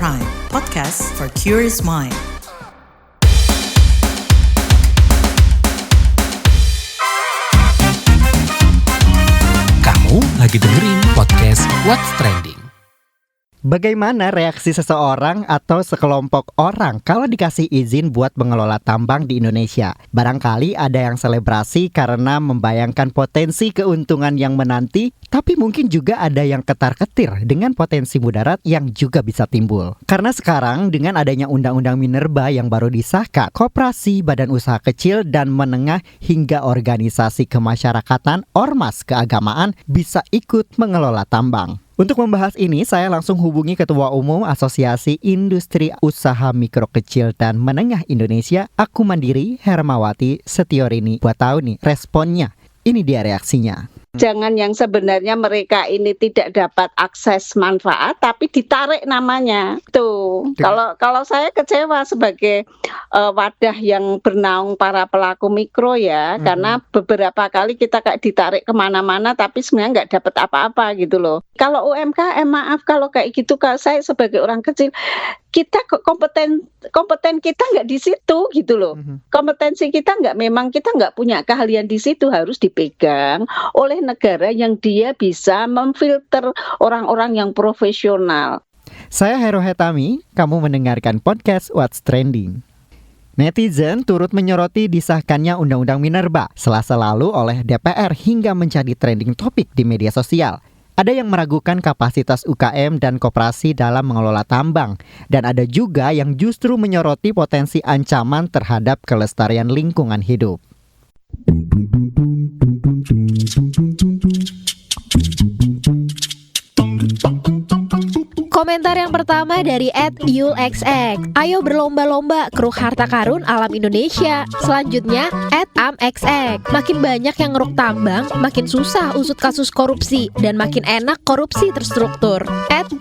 Prime, podcast for curious mind. Kamu lagi dengerin podcast What's Trending. Bagaimana reaksi seseorang atau sekelompok orang kalau dikasih izin buat mengelola tambang di Indonesia? Barangkali ada yang selebrasi karena membayangkan potensi keuntungan yang menanti, tapi mungkin juga ada yang ketar-ketir dengan potensi mudarat yang juga bisa timbul. Karena sekarang dengan adanya Undang-Undang Minerba yang baru disahkan, koperasi, badan usaha kecil dan menengah hingga organisasi kemasyarakatan, ormas keagamaan bisa ikut mengelola tambang. Untuk membahas ini, saya langsung hubungi Ketua Umum Asosiasi Industri Usaha Mikro Kecil dan Menengah Indonesia, Aku Mandiri, Hermawati Setiorini. Buat tahu nih responnya. Ini dia reaksinya. Jangan yang sebenarnya mereka ini tidak dapat akses manfaat, tapi ditarik namanya. Tuh, kalau saya kecewa sebagai wadah yang bernaung para pelaku mikro ya, karena beberapa kali kita kayak ditarik kemana-mana, tapi sebenarnya nggak dapat apa-apa gitu loh. Kalau UMKM, maaf kalau kayak gitu, kalau saya sebagai orang kecil, kita kompeten kita nggak di situ gitu loh. Kompetensi kita memang kita nggak punya keahlian di situ, harus dipegang oleh negara yang dia bisa memfilter orang-orang yang profesional. Saya Heru Hetami, kamu mendengarkan podcast What's Trending. Netizen turut menyoroti disahkannya Undang-Undang Minerba Selasa lalu oleh DPR hingga menjadi trending topik di media sosial. Ada yang meragukan kapasitas UKM dan koperasi dalam mengelola tambang, dan ada juga yang justru menyoroti potensi ancaman terhadap kelestarian lingkungan hidup. Komentar yang pertama dari @yulxx. Ayo berlomba-lomba keruk harta karun alam Indonesia. Selanjutnya @amxx. Makin banyak yang ngeruk tambang, makin susah usut kasus korupsi dan makin enak korupsi terstruktur.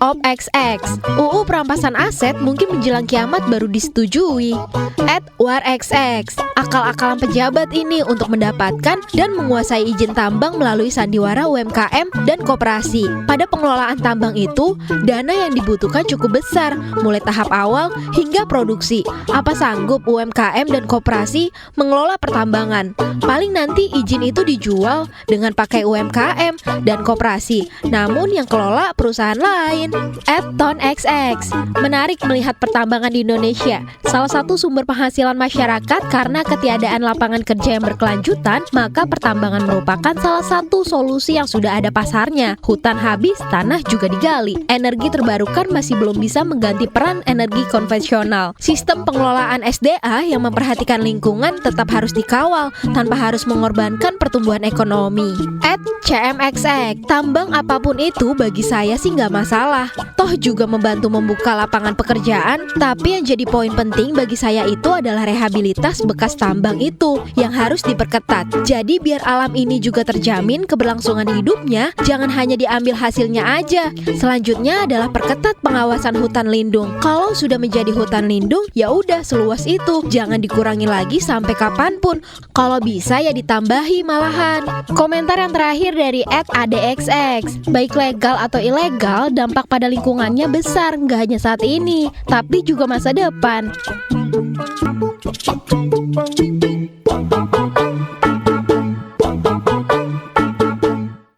@opxx. UU perampasan aset mungkin menjelang kiamat baru disetujui. @warxx. Akal-akalan pejabat ini untuk mendapatkan dan menguasai izin tambang melalui sandiwara UMKM dan koperasi. Pada pengelolaan tambang itu, dana yang dibutuhkan cukup besar, mulai tahap awal hingga produksi. Apa sanggup UMKM dan koperasi mengelola pertambangan? Paling nanti izin itu dijual dengan pakai UMKM dan koperasi, namun yang kelola perusahaan lain. @tonxx. Menarik melihat pertambangan di Indonesia. Salah satu sumber penghasilan masyarakat karena ketiadaan lapangan kerja yang berkelanjutan, maka pertambangan merupakan salah satu solusi yang sudah ada pasarnya. Hutan habis, tanah juga digali. Energi terbarukan masih belum bisa mengganti peran energi konvensional. Sistem pengelolaan SDA yang memperhatikan lingkungan tetap harus dikawal tanpa harus mengorbankan pertumbuhan ekonomi. @cmxx. Tambang apapun itu bagi saya sih nggak masalah. Toh juga membantu membuka lapangan pekerjaan. Tapi yang jadi poin penting bagi saya itu adalah rehabilitas bekas tambang itu yang harus diperketat. Jadi biar alam ini juga terjamin keberlangsungan hidupnya, jangan hanya diambil hasilnya aja. Selanjutnya adalah perketat pengawasan hutan lindung. Kalau sudah menjadi hutan lindung, ya udah seluas itu, jangan dikurangi lagi sampai kapanpun. Kalau bisa ya ditambahi malahan. Komentar yang terakhir dari @adxx. Baik legal atau ilegal, dampak pada lingkungannya besar, nggak hanya saat ini, tapi juga masa depan.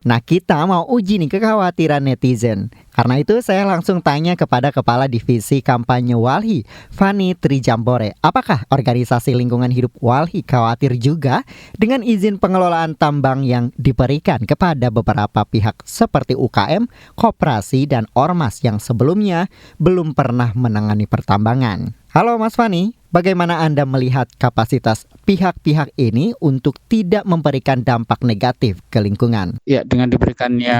Nah, kita mau uji nih kekhawatiran netizen. Karena itu saya langsung tanya kepada Kepala Divisi Kampanye Walhi, Fani Trijambore. Apakah organisasi lingkungan hidup Walhi khawatir juga dengan izin pengelolaan tambang yang diberikan kepada beberapa pihak seperti UKM, koperasi, dan ormas yang sebelumnya belum pernah menangani pertambangan? Halo Mas Fani, bagaimana Anda melihat kapasitas pihak-pihak ini untuk tidak memberikan dampak negatif ke lingkungan? Ya, dengan diberikannya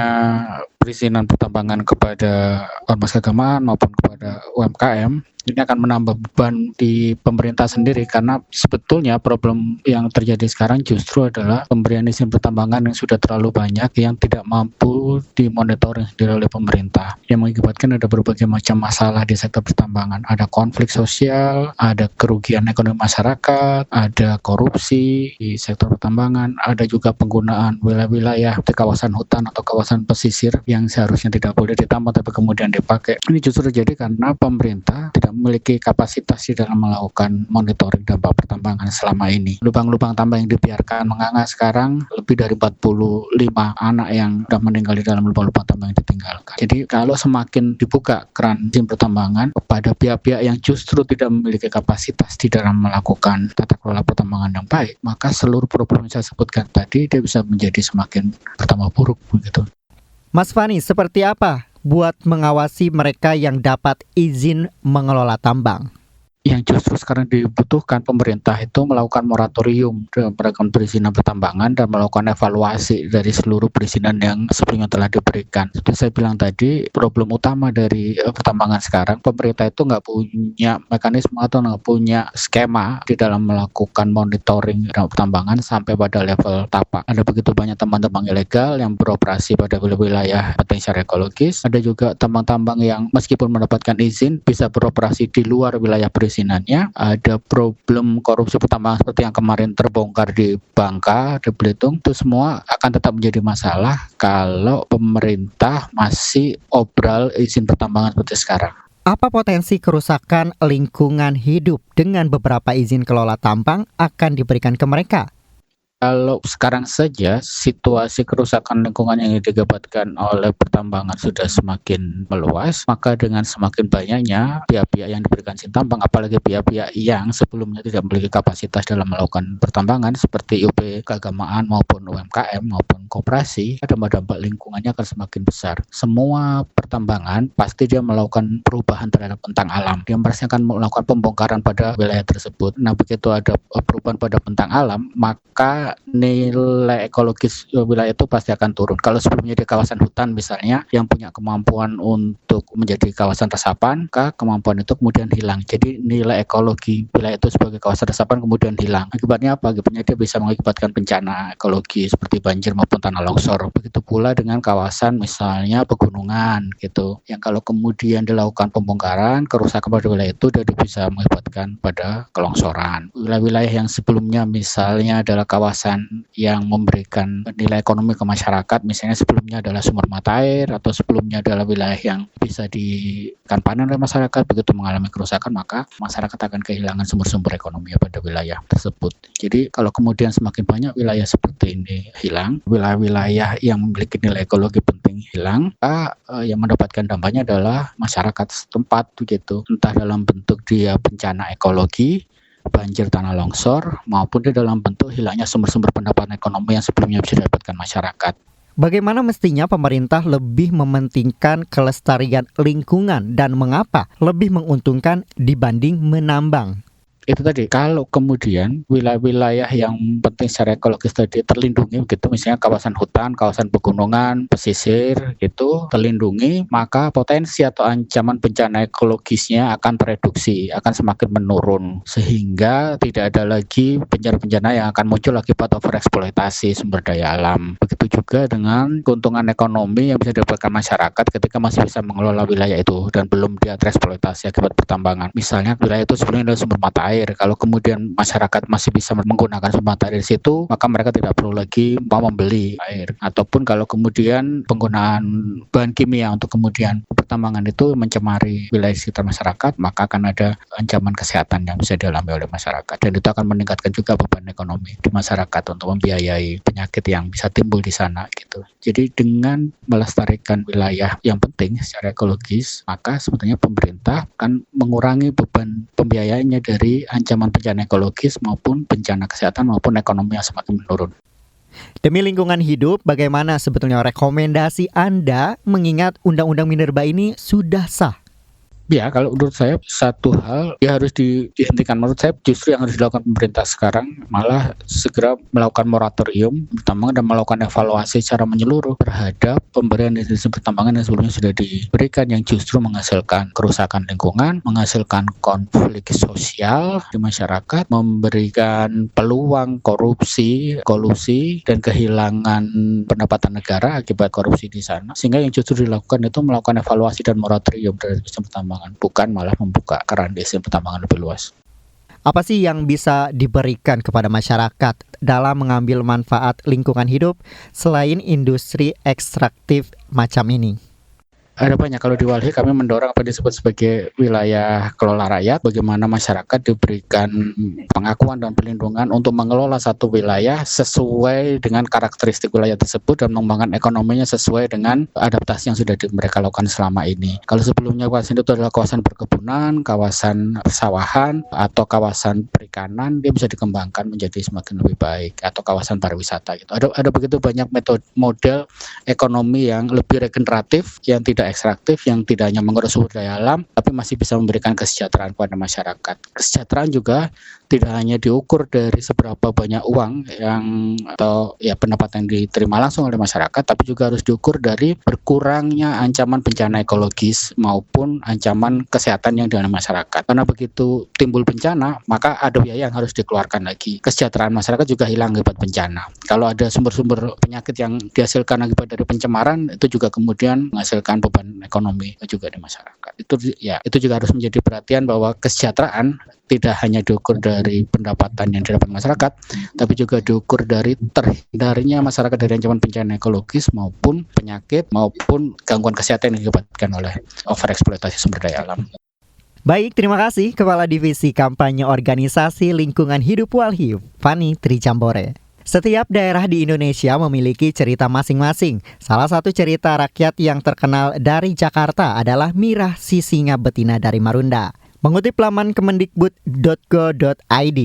perizinan pertambangan kepada ormas keagamaan maupun kepada UMKM, ini akan menambah beban di pemerintah sendiri, karena sebetulnya problem yang terjadi sekarang justru adalah pemberian izin pertambangan yang sudah terlalu banyak yang tidak mampu itu dimonitoring sendiri oleh pemerintah, yang mengakibatkan ada berbagai macam masalah di sektor pertambangan. Ada konflik sosial, ada kerugian ekonomi masyarakat, ada korupsi di sektor pertambangan, ada juga penggunaan wilayah-wilayah di kawasan hutan atau kawasan pesisir yang seharusnya tidak boleh ditambang tapi kemudian dipakai. Ini justru terjadi karena pemerintah tidak memiliki kapasitas di dalam melakukan monitoring dampak pertambangan selama ini. Lubang-lubang tambang yang dibiarkan menganga sekarang lebih dari 45 anak yang sudah meninggal di dalam lubang-lubang tambang yang ditinggalkan. Jadi kalau semakin dibuka keran izin pertambangan kepada pihak-pihak yang justru tidak memiliki kapasitas di dalam melakukan tata kelola pertambangan yang baik, maka seluruh problem yang saya sebutkan tadi dia bisa menjadi semakin bertambah buruk begitu. Mas Fani, seperti apa buat mengawasi mereka yang dapat izin mengelola tambang? Yang justru sekarang dibutuhkan pemerintah itu melakukan moratorium dalam melakukan perizinan pertambangan dan melakukan evaluasi dari seluruh perizinan yang sebelumnya telah diberikan. Seperti saya bilang tadi, problem utama dari pertambangan sekarang, pemerintah itu nggak punya mekanisme atau nggak punya skema di dalam melakukan monitoring dalam pertambangan sampai pada level tapak. Ada begitu banyak tambang-tambang ilegal yang beroperasi pada wilayah penting secara ekologis. Ada juga tambang-tambang yang meskipun mendapatkan izin bisa beroperasi di luar wilayah perizinan. Ada problem korupsi pertambangan seperti yang kemarin terbongkar di Bangka, di Belitung. Itu semua akan tetap menjadi masalah kalau pemerintah masih obral izin pertambangan seperti sekarang. Apa potensi kerusakan lingkungan hidup dengan beberapa izin kelola tambang akan diberikan ke mereka? Kalau sekarang saja situasi kerusakan lingkungan yang diakibatkan oleh pertambangan sudah semakin meluas, maka dengan semakin banyaknya pihak-pihak yang diberikan izin tambang, apalagi pihak-pihak yang sebelumnya tidak memiliki kapasitas dalam melakukan pertambangan seperti UP keagamaan maupun UMKM maupun koperasi, dampak lingkungannya akan semakin besar. Semua pertambangan pasti dia melakukan perubahan terhadap bentang alam. Dia pasti akan melakukan pembongkaran pada wilayah tersebut. Nah, begitu ada perubahan pada bentang alam, maka nilai ekologis wilayah itu pasti akan turun. Kalau sebelumnya di kawasan hutan misalnya yang punya kemampuan untuk menjadi kawasan resapan, maka kemampuan itu kemudian hilang. Jadi nilai ekologi wilayah itu sebagai kawasan resapan kemudian hilang. Akibatnya apa? Akibatnya dia bisa mengakibatkan bencana ekologi seperti banjir maupun tanah longsor. Begitu pula dengan kawasan misalnya pegunungan gitu. Yang kalau kemudian dilakukan pembongkaran, kerusakan pada wilayah itu dia bisa mengakibatkan pada kelongsoran. Wilayah-wilayah yang sebelumnya misalnya adalah kawasan yang memberikan nilai ekonomi ke masyarakat, misalnya sebelumnya adalah sumber mata air atau sebelumnya adalah wilayah yang bisa diikan panen oleh masyarakat, begitu mengalami kerusakan maka masyarakat akan kehilangan sumber-sumber ekonomi pada wilayah tersebut. Jadi kalau kemudian semakin banyak wilayah seperti ini hilang, wilayah-wilayah yang memiliki nilai ekologi penting hilang, maka yang mendapatkan dampaknya adalah masyarakat setempat begitu, entah dalam bentuk dia bencana ekologi, banjir tanah longsor, maupun di dalam bentuk hilangnya sumber-sumber pendapatan ekonomi yang sebelumnya bisa didapatkan masyarakat. Bagaimana mestinya pemerintah lebih mementingkan kelestarian lingkungan dan mengapa lebih menguntungkan dibanding menambang? Itu tadi, kalau kemudian wilayah-wilayah yang penting secara ekologis tadi terlindungi gitu, misalnya kawasan hutan, kawasan pegunungan, pesisir gitu terlindungi, maka potensi atau ancaman bencana ekologisnya akan tereduksi, akan semakin menurun, sehingga tidak ada lagi bencana-bencana yang akan muncul akibat overeksploitasi sumber daya alam. Begitu juga dengan keuntungan ekonomi yang bisa didapatkan masyarakat ketika masih bisa mengelola wilayah itu dan belum dia tereksploitasi akibat pertambangan. Misalnya wilayah itu sebenarnya adalah sumber mata air. Kalau kemudian masyarakat masih bisa menggunakan sumber mata air di situ, maka mereka tidak perlu lagi mau membeli air. Ataupun kalau kemudian penggunaan bahan kimia untuk kemudian pertambangan itu mencemari wilayah sekitar masyarakat, maka akan ada ancaman kesehatan yang bisa dialami oleh masyarakat. Dan itu akan meningkatkan juga beban ekonomi di masyarakat untuk membiayai penyakit yang bisa timbul di sana gitu. Jadi dengan melestarikan wilayah yang penting secara ekologis, maka sebetulnya pemerintah akan mengurangi beban pembiayaannya dari ancaman bencana ekologis maupun bencana kesehatan maupun ekonomi yang semakin menurun. Demi lingkungan hidup, bagaimana sebetulnya rekomendasi Anda mengingat Undang-Undang Minerba ini sudah sah? Ya, kalau menurut saya satu hal ya harus dihentikan. Menurut saya justru yang harus dilakukan pemerintah sekarang malah segera melakukan moratorium pertambangan dan melakukan evaluasi secara menyeluruh terhadap pemberian lisensi pertambangan yang sebelumnya sudah diberikan, yang justru menghasilkan kerusakan lingkungan, menghasilkan konflik sosial di masyarakat, memberikan peluang korupsi, kolusi, dan kehilangan pendapatan negara akibat korupsi di sana. Sehingga yang justru dilakukan itu melakukan evaluasi dan moratorium terhadap sistem pertambangan, bukan malah membuka keran sistem pertambangan lebih luas. Apa sih yang bisa diberikan kepada masyarakat dalam mengambil manfaat lingkungan hidup selain industri ekstraktif macam ini? Ada banyak. Kalau di Walhi kami mendorong apa disebut sebagai wilayah kelola rakyat, bagaimana masyarakat diberikan pengakuan dan perlindungan untuk mengelola satu wilayah sesuai dengan karakteristik wilayah tersebut dan mengembangkan ekonominya sesuai dengan adaptasi yang sudah mereka lakukan selama ini. Kalau sebelumnya kawasan itu adalah kawasan perkebunan, kawasan persawahan, atau kawasan perikanan, dia bisa dikembangkan menjadi semakin lebih baik, atau kawasan pariwisata gitu. Ada begitu banyak model ekonomi yang lebih regeneratif, yang tidak ekstraktif, yang tidak hanya mengurus sumber daya alam tapi masih bisa memberikan kesejahteraan kepada masyarakat. Kesejahteraan juga tidak hanya diukur dari seberapa banyak uang yang atau ya pendapatan yang diterima langsung oleh masyarakat, tapi juga harus diukur dari berkurangnya ancaman bencana ekologis maupun ancaman kesehatan yang dialami masyarakat. Karena begitu timbul bencana, maka ada biaya yang harus dikeluarkan lagi. Kesejahteraan masyarakat juga hilang akibat bencana. Kalau ada sumber-sumber penyakit yang dihasilkan akibat dari pencemaran, itu juga kemudian menghasilkan beban ekonomi juga di masyarakat. Itu juga harus menjadi perhatian bahwa kesejahteraan tidak hanya diukur dari pendapatan yang didapat masyarakat, tapi juga diukur dari terhindarnya masyarakat dari ancaman bencana ekologis maupun penyakit maupun gangguan kesehatan yang diakibatkan oleh overeksploitasi sumber daya alam. Baik, terima kasih Kepala Divisi Kampanye Organisasi Lingkungan Hidup Walhi, Fani Trijambore. Setiap daerah di Indonesia memiliki cerita masing-masing. Salah satu cerita rakyat yang terkenal dari Jakarta adalah Mirah si singa betina dari Marunda. Mengutip laman kemendikbud.go.id,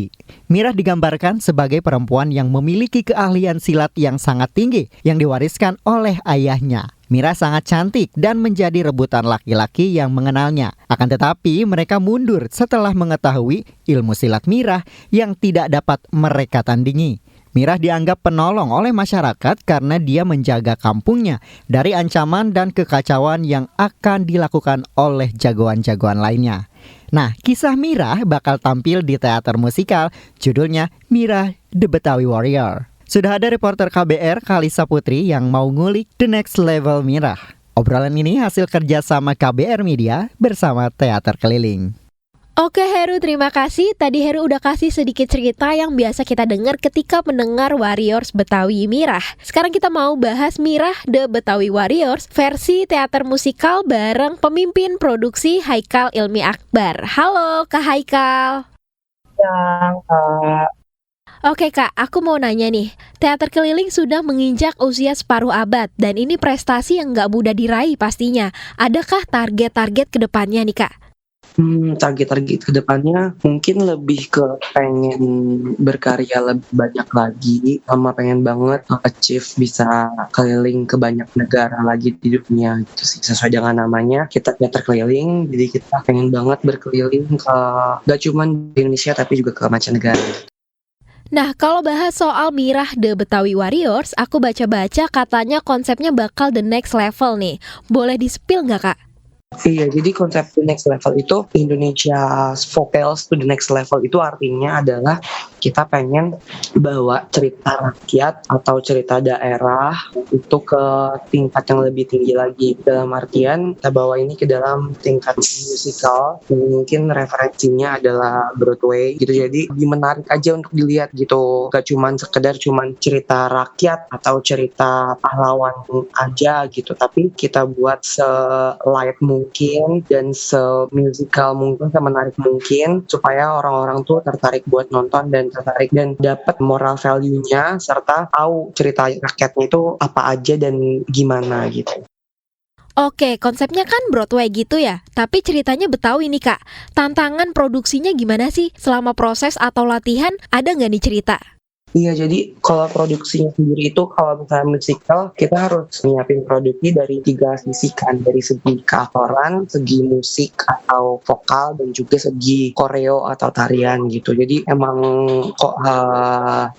Mirah digambarkan sebagai perempuan yang memiliki keahlian silat yang sangat tinggi yang diwariskan oleh ayahnya. Mirah sangat cantik dan menjadi rebutan laki-laki yang mengenalnya. Akan tetapi mereka mundur setelah mengetahui ilmu silat Mirah yang tidak dapat mereka tandingi. Mirah dianggap penolong oleh masyarakat karena dia menjaga kampungnya dari ancaman dan kekacauan yang akan dilakukan oleh jagoan-jagoan lainnya. Nah, kisah Mirah bakal tampil di teater musikal, judulnya Mirah The Betawi Warrior. Sudah ada reporter KBR Kalisa Putri yang mau ngulik The Next Level Mirah. Obrolan ini hasil kerjasama KBR Media bersama Teater Keliling. Oke Heru, terima kasih. Tadi Heru udah kasih sedikit cerita yang biasa kita dengar ketika mendengar Warriors Betawi Mirah. Sekarang kita mau bahas Mirah The Betawi Warriors versi teater musikal bareng pemimpin produksi Haikal Ilmi Akbar. Halo Kak Haikal. Oke Kak, aku mau nanya nih. Teater Keliling sudah menginjak usia separuh abad dan ini prestasi yang gak mudah diraih pastinya. Adakah target-target ke depannya nih Kak? Target-target kedepannya mungkin lebih ke pengen berkarya lebih banyak lagi, sama pengen banget achieve bisa keliling ke banyak negara lagi di dunia gitu sih. Sesuai dengan namanya, kita teater keliling, jadi kita pengen banget berkeliling ke gak cuma di Indonesia tapi juga ke mancanegara. Nah, kalau bahas soal Mirah The Betawi Warriors, aku baca-baca katanya konsepnya bakal the next level nih. Boleh di-spill nggak Kak? Iya, jadi konsep the next level itu Indonesia Vocals to the next level itu artinya adalah kita pengen bawa cerita rakyat atau cerita daerah itu ke tingkat yang lebih tinggi lagi. Dalam artian kita bawa ini ke dalam tingkat musikal yang mungkin referensinya adalah Broadway gitu. Jadi lebih menarik aja untuk dilihat gitu. Gak cuman sekedar cerita rakyat atau cerita pahlawan aja gitu, tapi kita buat se-light mungkin dan se-musical mungkin, semenarik mungkin supaya orang-orang tuh tertarik buat nonton dan tertarik dan dapat moral value-nya serta tahu cerita rakyatnya itu apa aja dan gimana gitu. Oke, konsepnya kan Broadway gitu ya, tapi ceritanya Betawi nih Kak. Tantangan produksinya gimana sih? Selama proses atau latihan, ada nggak nih cerita? Iya, jadi kalau produksinya sendiri itu kalau misalnya musikal kita harus nyiapin produksi dari 3 sisi kan, dari segi keaktoran, segi musik atau vokal dan juga segi koreo atau tarian gitu. Jadi emang kok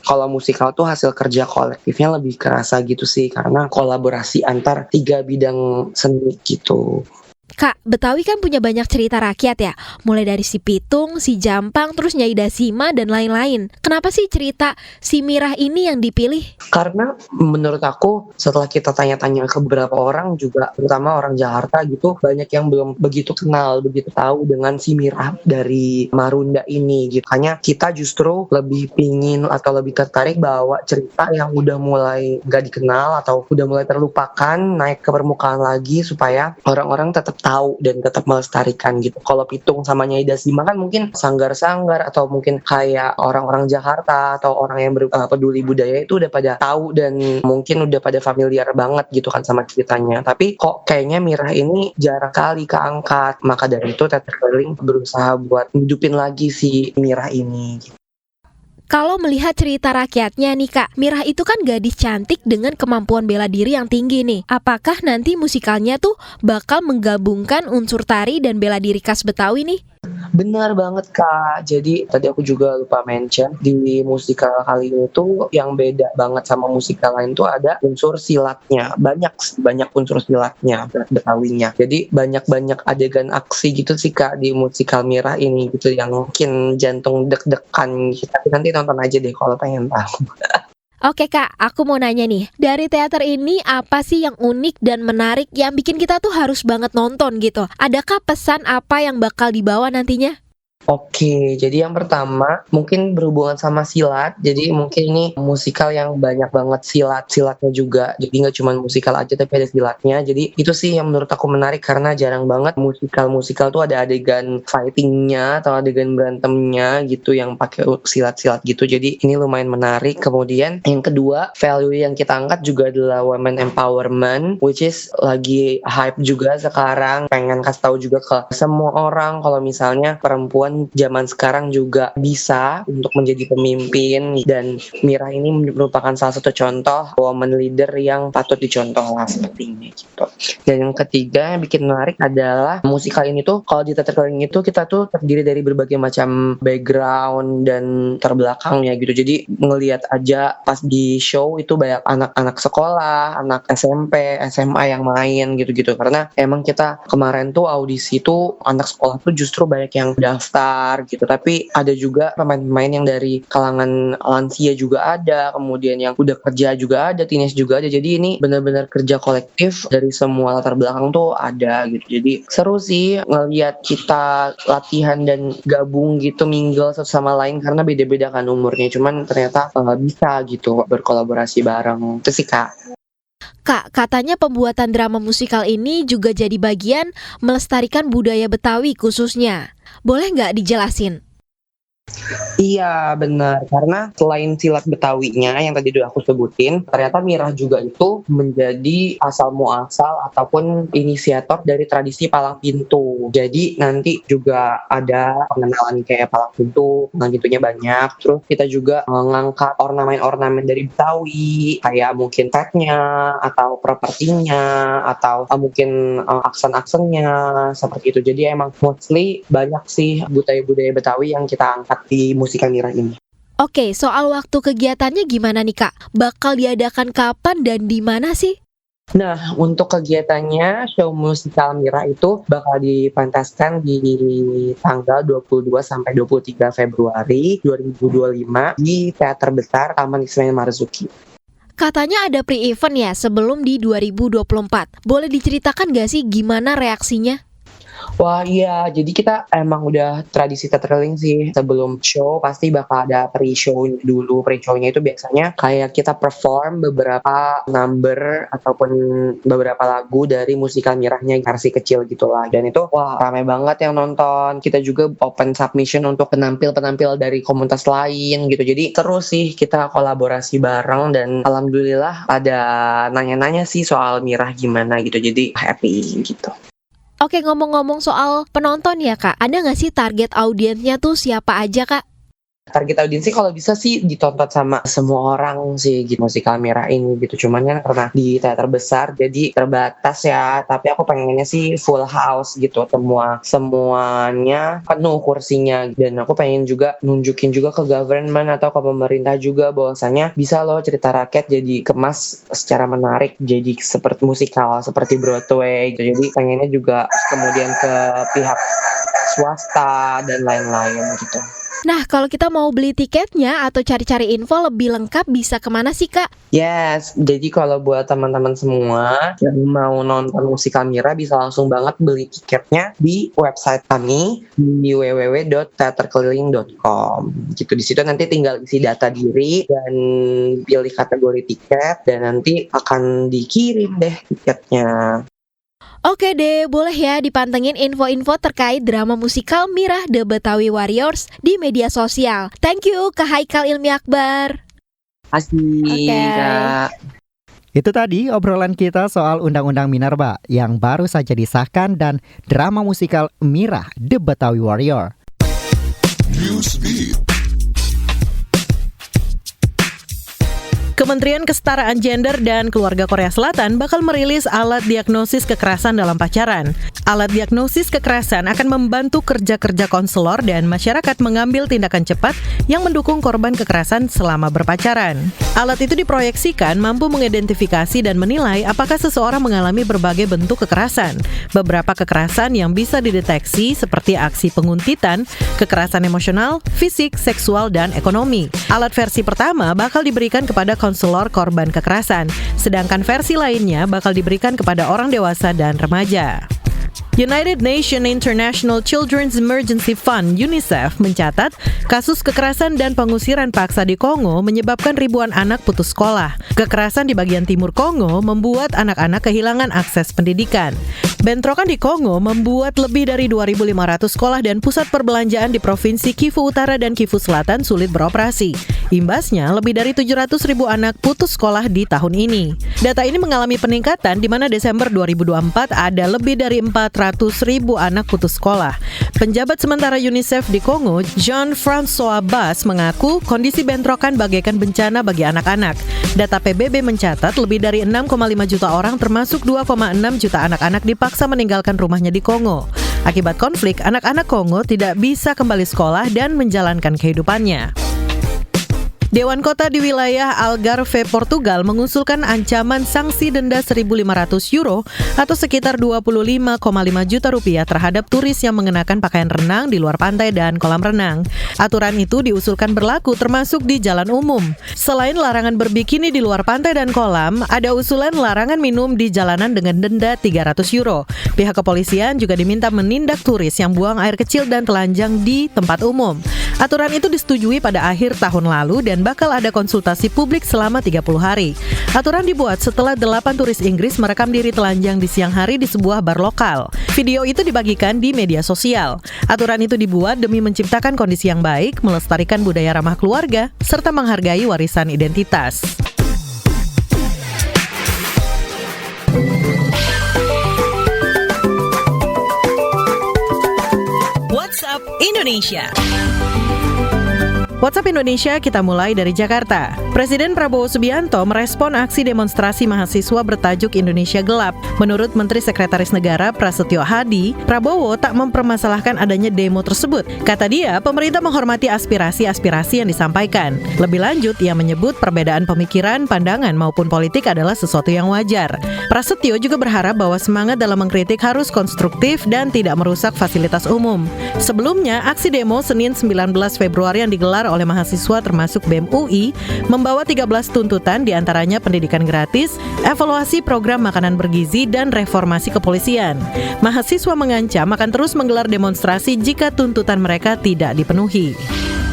kalau musikal tuh hasil kerja kolektifnya lebih kerasa gitu sih karena kolaborasi antar 3 bidang seni gitu. Kak, Betawi kan punya banyak cerita rakyat ya, mulai dari si Pitung, si Jampang, terus Nyai Dasima, dan lain-lain. Kenapa sih cerita si Mirah ini yang dipilih? Karena menurut aku setelah kita tanya-tanya ke beberapa orang juga, terutama orang Jakarta gitu, banyak yang belum begitu kenal, begitu tahu dengan si Mirah dari Marunda ini gitu. Hanya kita justru lebih pingin atau lebih tertarik bahwa cerita yang udah mulai nggak dikenal atau udah mulai terlupakan naik ke permukaan lagi supaya orang-orang tetap tahu dan tetap melestarikan gitu. Kalau Pitung sama Nyai Dasima kan mungkin sanggar-sanggar atau mungkin kayak orang-orang Jakarta atau orang yang peduli budaya itu udah pada tahu dan mungkin udah pada familiar banget gitu kan sama ceritanya. Tapi kok kayaknya Mirah ini jarang kali keangkat. Maka dari itu Teater Keliling berusaha buat hidupin lagi si Mirah ini. Kalau melihat cerita rakyatnya nih Kak, Mirah itu kan gadis cantik dengan kemampuan bela diri yang tinggi nih. Apakah nanti musikalnya tuh bakal menggabungkan unsur tari dan bela diri khas Betawi nih? Benar banget Kak. Jadi tadi aku juga lupa mention di musikal kali ini tuh yang beda banget sama musikal lain tuh ada unsur silatnya. Banyak unsur silatnya Betawinya. Jadi banyak adegan aksi gitu sih Kak di musikal Mirah ini gitu yang mungkin jantung deg-degan gitu. Tapi nanti nonton aja deh kalau pengen tahu. Oke Kak, aku mau nanya nih, dari teater ini apa sih yang unik dan menarik yang bikin kita tuh harus banget nonton gitu? Adakah pesan apa yang bakal dibawa nantinya? Oke, jadi yang pertama mungkin berhubungan sama silat. Jadi mungkin ini musikal yang banyak banget silatnya juga. Jadi nggak cuma musikal aja tapi ada silatnya. Jadi itu sih yang menurut aku menarik karena jarang banget musikal tuh ada adegan fightingnya atau adegan berantemnya gitu yang pakai silat-silat gitu. Jadi ini lumayan menarik. Kemudian yang kedua value yang kita angkat juga adalah women empowerment, which is lagi hype juga sekarang. Pengen kasih tahu juga ke semua orang kalau misalnya perempuan zaman sekarang juga bisa untuk menjadi pemimpin dan Mirah ini merupakan salah satu contoh woman leader yang patut dicontoh lah seperti ini gitu. Dan yang ketiga yang bikin menarik adalah musikal ini tuh kalau di Teater Keliling itu kita tuh terdiri dari berbagai macam background dan terbelakangnya gitu. Jadi ngelihat aja pas di show itu banyak anak-anak sekolah, anak SMP, SMA yang main gitu-gitu karena emang kita kemarin tuh audisi tuh anak sekolah tuh justru banyak yang daftar gitu, tapi ada juga pemain-pemain yang dari kalangan lansia juga ada, kemudian yang udah kerja juga ada, teenage juga ada, jadi ini benar-benar kerja kolektif dari semua latar belakang tuh ada gitu. Jadi seru sih ngeliat kita latihan dan gabung gitu, mingle satu sama lain karena beda-beda kan umurnya, cuman ternyata bisa gitu berkolaborasi bareng. Itu sih Kak. Kak, katanya pembuatan drama musikal ini juga jadi bagian melestarikan budaya Betawi khususnya. Boleh nggak dijelasin? Iya benar, karena selain silat Betawinya yang tadi udah aku sebutin, ternyata Mirah juga itu menjadi asal muasal ataupun inisiator dari tradisi palang pintu. Jadi nanti juga ada pengenalan kayak palang pintu banyak. Terus kita juga mengangkat ornamen-ornamen dari Betawi, kayak mungkin tagnya atau propertinya atau mungkin aksen-aksennya seperti itu. Jadi emang mostly banyak sih budaya-budaya Betawi yang kita angkat di musikal Mirah ini. Oke, soal waktu kegiatannya gimana nih Kak? Bakal diadakan kapan dan di mana sih? Nah, untuk kegiatannya show musikal Mirah itu bakal dipentaskan di tanggal 22 sampai 23 Februari 2025 di Teater Besar Taman Ismail Marzuki. Katanya ada pre-event ya sebelum di 2024. Boleh diceritakan gak sih gimana reaksinya? Wah iya, jadi kita emang udah tradisi Teater Keliling sih. Sebelum show pasti bakal ada pre-show dulu. Pre-show-nya itu biasanya kayak kita perform beberapa number ataupun beberapa lagu dari musikal Mirahnya versi kecil gitu lah. Dan itu wah ramai banget yang nonton. Kita juga open submission untuk penampil-penampil dari komunitas lain gitu. Jadi terus sih kita kolaborasi bareng dan alhamdulillah ada nanya-nanya sih soal Mirah gimana gitu. Jadi happy gitu. Oke, ngomong-ngomong soal penonton ya Kak, ada nggak sih target audiensnya tuh siapa aja Kak? Target audiensnya kalau bisa sih ditonton sama semua orang sih gitu, musikal Mira ini gitu. Cuman kan karena di teater besar jadi terbatas ya, tapi aku pengennya sih full house gitu, semuanya penuh kursinya. Dan aku pengen juga nunjukin juga ke government atau ke pemerintah juga bahwasanya bisa loh cerita rakyat jadi kemas secara menarik, jadi seperti musikal seperti Broadway gitu. Jadi pengennya juga kemudian ke pihak swasta dan lain-lain gitu. Nah, kalau kita mau beli tiketnya atau cari-cari info lebih lengkap bisa kemana sih, Kak? Yes, jadi kalau buat teman-teman semua yang mau nonton musikal Mira bisa langsung banget beli tiketnya di website kami di www.teaterkeliling.com. Gitu, di situ nanti tinggal isi data diri dan pilih kategori tiket dan nanti akan dikirim deh tiketnya. Oke deh, boleh ya dipantengin info-info terkait drama musikal Mira The Betawi Warriors di media sosial. Thank you, Kak Haikal Ilmi Akbar. Asik, Kak. Itu tadi obrolan kita soal Undang-Undang Minerba yang baru saja disahkan dan drama musikal Mira The Betawi Warrior. Kementerian Kesetaraan Gender dan Keluarga Korea Selatan bakal merilis alat diagnosis kekerasan dalam pacaran. Alat diagnosis kekerasan akan membantu kerja-kerja konselor dan masyarakat mengambil tindakan cepat yang mendukung korban kekerasan selama berpacaran. Alat itu diproyeksikan mampu mengidentifikasi dan menilai apakah seseorang mengalami berbagai bentuk kekerasan. Beberapa kekerasan yang bisa dideteksi seperti aksi penguntitan, kekerasan emosional, fisik, seksual, dan ekonomi. Alat versi pertama bakal diberikan kepada konselor korban kekerasan, sedangkan versi lainnya bakal diberikan kepada orang dewasa dan remaja. United Nations International Children's Emergency Fund (UNICEF) mencatat kasus kekerasan dan pengusiran paksa di Kongo menyebabkan ribuan anak putus sekolah. Kekerasan di bagian timur Kongo membuat anak-anak kehilangan akses pendidikan. Bentrokan di Kongo membuat lebih dari 2.500 sekolah dan pusat perbelanjaan di provinsi Kivu Utara dan Kivu Selatan sulit beroperasi. Imbasnya, lebih dari 700.000 anak putus sekolah di tahun ini. Data ini mengalami peningkatan di mana Desember 2024 ada lebih dari 400.000 anak putus sekolah. Penjabat sementara UNICEF di Kongo, Jean-François Bass, mengaku kondisi bentrokan bagaikan bencana bagi anak-anak. Data PBB mencatat lebih dari 6,5 juta orang termasuk 2,6 juta anak-anak dipaksa meninggalkan rumahnya di Kongo. Akibat konflik, anak-anak Kongo tidak bisa kembali sekolah dan menjalankan kehidupannya. Dewan Kota di wilayah Algarve, Portugal mengusulkan ancaman sanksi denda 1.500 euro atau sekitar 25,5 juta rupiah terhadap turis yang mengenakan pakaian renang di luar pantai dan kolam renang. Aturan itu diusulkan berlaku termasuk di jalan umum. Selain larangan berbikini di luar pantai dan kolam, ada usulan larangan minum di jalanan dengan denda 300 euro. Pihak kepolisian juga diminta menindak turis yang buang air kecil dan telanjang di tempat umum. Aturan itu disetujui pada akhir tahun lalu dan bakal ada konsultasi publik selama 30 hari. Aturan dibuat setelah 8 turis Inggris merekam diri telanjang di siang hari di sebuah bar lokal. Video itu dibagikan di media sosial. Aturan itu dibuat demi menciptakan kondisi yang baik, melestarikan budaya ramah keluarga, serta menghargai warisan identitas. WhatsApp Indonesia. WhatsApp Indonesia, kita mulai dari Jakarta. Presiden Prabowo Subianto merespon aksi demonstrasi mahasiswa bertajuk Indonesia Gelap. Menurut Menteri Sekretaris Negara Prasetyo Hadi, Prabowo tak mempermasalahkan adanya demo tersebut. Kata dia, pemerintah menghormati aspirasi-aspirasi yang disampaikan. Lebih lanjut, ia menyebut perbedaan pemikiran, pandangan maupun politik adalah sesuatu yang wajar. Prasetyo juga berharap bahwa semangat dalam mengkritik harus konstruktif dan tidak merusak fasilitas umum. Sebelumnya, aksi demo Senin 19 Februari yang digelar oleh mahasiswa termasuk BEM UI membawa 13 tuntutan, diantaranya pendidikan gratis, evaluasi program makanan bergizi, dan reformasi kepolisian. Mahasiswa mengancam akan terus menggelar demonstrasi jika tuntutan mereka tidak dipenuhi.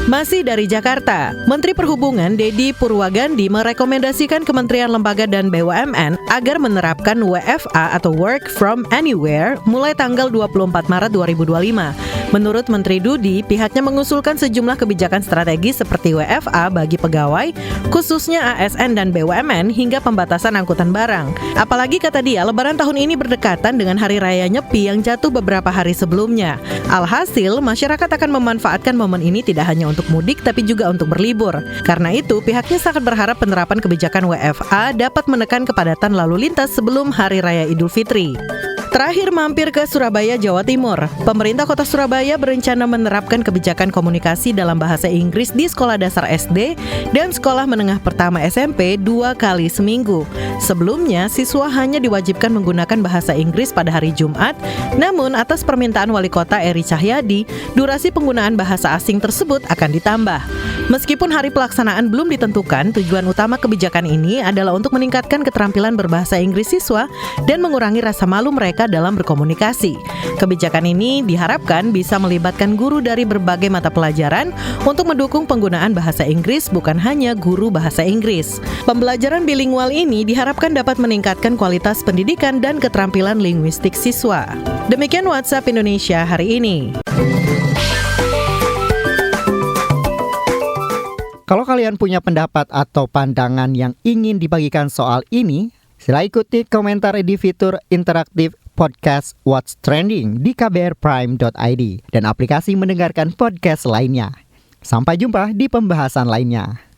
Masih dari Jakarta, Menteri Perhubungan Dedi Purwagandi merekomendasikan Kementerian Lembaga dan BUMN agar menerapkan WFA atau Work From Anywhere mulai tanggal 24 Maret 2025. Menurut Menteri Dudi, pihaknya mengusulkan sejumlah kebijakan strategis seperti WFA bagi pegawai, khususnya ASN dan BUMN, hingga pembatasan angkutan barang. Apalagi kata dia, Lebaran tahun ini berdekatan dengan Hari Raya Nyepi yang jatuh beberapa hari sebelumnya. Alhasil, masyarakat akan memanfaatkan momen ini tidak hanya untuk mudik tapi juga untuk berlibur. Karena itu, pihaknya sangat berharap penerapan kebijakan WFA dapat menekan kepadatan lalu lintas sebelum Hari Raya Idul Fitri. Terakhir mampir ke Surabaya, Jawa Timur. Pemerintah Kota Surabaya berencana menerapkan kebijakan komunikasi dalam bahasa Inggris di sekolah dasar SD dan sekolah menengah pertama SMP 2 kali seminggu. Sebelumnya, siswa hanya diwajibkan menggunakan bahasa Inggris pada hari Jumat, namun atas permintaan Wali Kota Eri Cahyadi, durasi penggunaan bahasa asing tersebut akan ditambah. Meskipun hari pelaksanaan belum ditentukan, tujuan utama kebijakan ini adalah untuk meningkatkan keterampilan berbahasa Inggris siswa dan mengurangi rasa malu mereka dalam berkomunikasi. Kebijakan ini diharapkan bisa melibatkan guru dari berbagai mata pelajaran untuk mendukung penggunaan bahasa Inggris, bukan hanya guru bahasa Inggris. Pembelajaran bilingual ini diharapkan dapat meningkatkan kualitas pendidikan dan keterampilan linguistik siswa. Demikian WhatsApp Indonesia hari ini. Kalau kalian punya pendapat atau pandangan yang ingin dibagikan soal ini, sila ikuti komentar di fitur interaktif podcast What's Trending di kbrprime.id dan aplikasi mendengarkan podcast lainnya. Sampai jumpa di pembahasan lainnya.